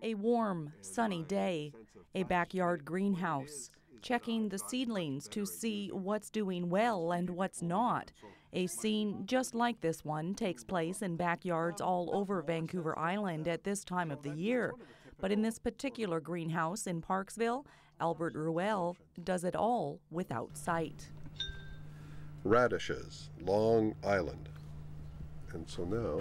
A warm, sunny day, a backyard greenhouse, checking the seedlings to see what's doing well and what's not. A scene just like this one takes place in backyards all over Vancouver Island at this time of the year. But in this particular greenhouse in Parksville, Albert Ruel does it all without sight. Radishes, Long Island. And so now...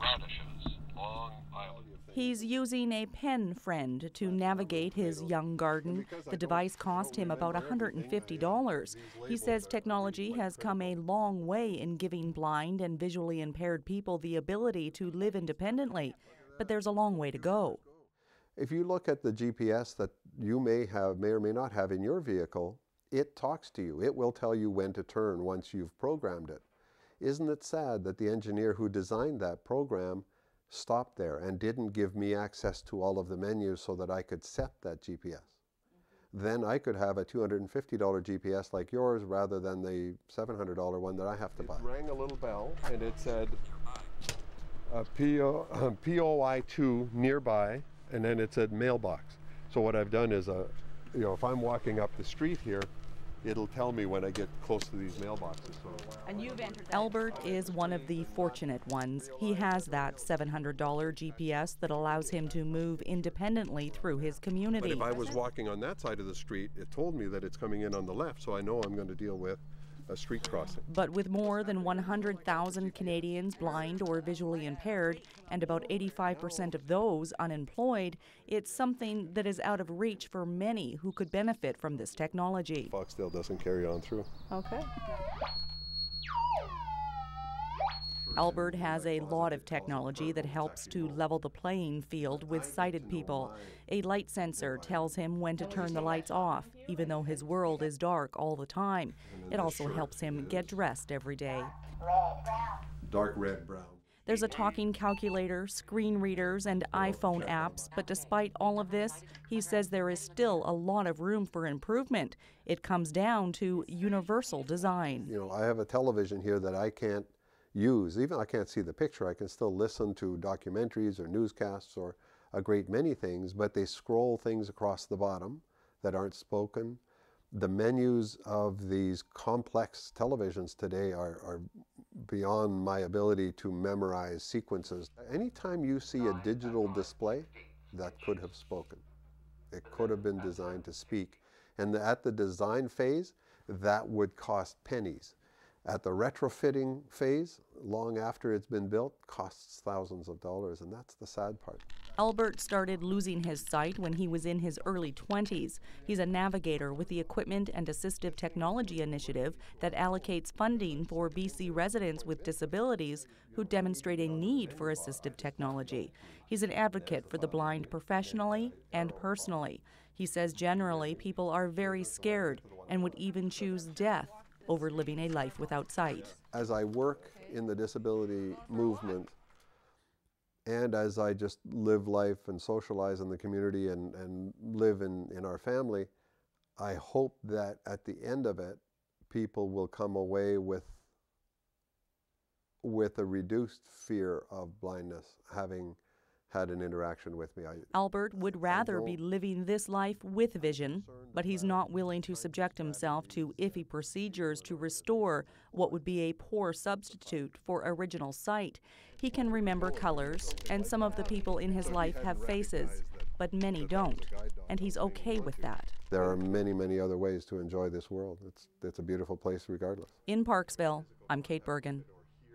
Radishes, Long Island. He's using a pen friend to navigate his young garden. The device cost him about $150. He says technology has come a long way in giving blind and visually impaired people the ability to live independently, but there's a long way to go. If you look at the GPS that you may or may not have in your vehicle, it talks to you. It will tell you when to turn once you've programmed it. Isn't it sad that the engineer who designed that program stopped there and didn't give me access to all of the menus so that I could set that GPS? Then I could have a $250 GPS like yours rather than the $700 one that I have to buy. It rang a little bell and it said POI2 nearby, and then it said mailbox. So what I've done is, if I'm walking up the street here, it'll tell me when I get close to these mailboxes. And you've entered. Albert is one of the fortunate ones. He has that $700 GPS that allows him to move independently through his community. But if I was walking on that side of the street, it told me that it's coming in on the left, so I know I'm going to deal with a street crossing. But with more than 100,000 Canadians blind or visually impaired, and about 85% of those unemployed, it's something that is out of reach for many who could benefit from this technology. Foxdale doesn't carry on through. Okay. Albert has a lot of technology that helps to level the playing field with sighted people. A light sensor tells him when to turn the lights off, even though his world is dark all the time. It also helps him get dressed every day. Dark red, brown. There's a talking calculator, screen readers, and iPhone apps, but despite all of this, he says there is still a lot of room for improvement. It comes down to universal design. I have a television here that I can't use. Even I can't see the picture, I can still listen to documentaries or newscasts or a great many things, but they scroll things across the bottom that aren't spoken. The menus of these complex televisions today are beyond my ability to memorize sequences. Anytime you see a digital display, that could have spoken. It could have been designed to speak. And at the design phase, that would cost pennies. At the retrofitting phase, long after it's been built, costs thousands of dollars, and that's the sad part. Albert started losing his sight when he was in his early 20s. He's a navigator with the Equipment and Assistive Technology Initiative that allocates funding for BC residents with disabilities who demonstrate a need for assistive technology. He's an advocate for the blind professionally and personally. He says generally people are very scared and would even choose death over living a life without sight. As I work in the disability movement and as I just live life and socialize in the community and live in our family, I hope that at the end of it, people will come away with a reduced fear of blindness, having had an interaction with me. Albert would rather be living this life with vision, but he's not willing to subject himself to iffy procedures to restore what would be a poor substitute for original sight. He can remember colors, and some of the people in his life have faces, but many don't, and he's okay with that. There are many, many other ways to enjoy this world. It's a beautiful place regardless. In Parksville, I'm Kate Bergen.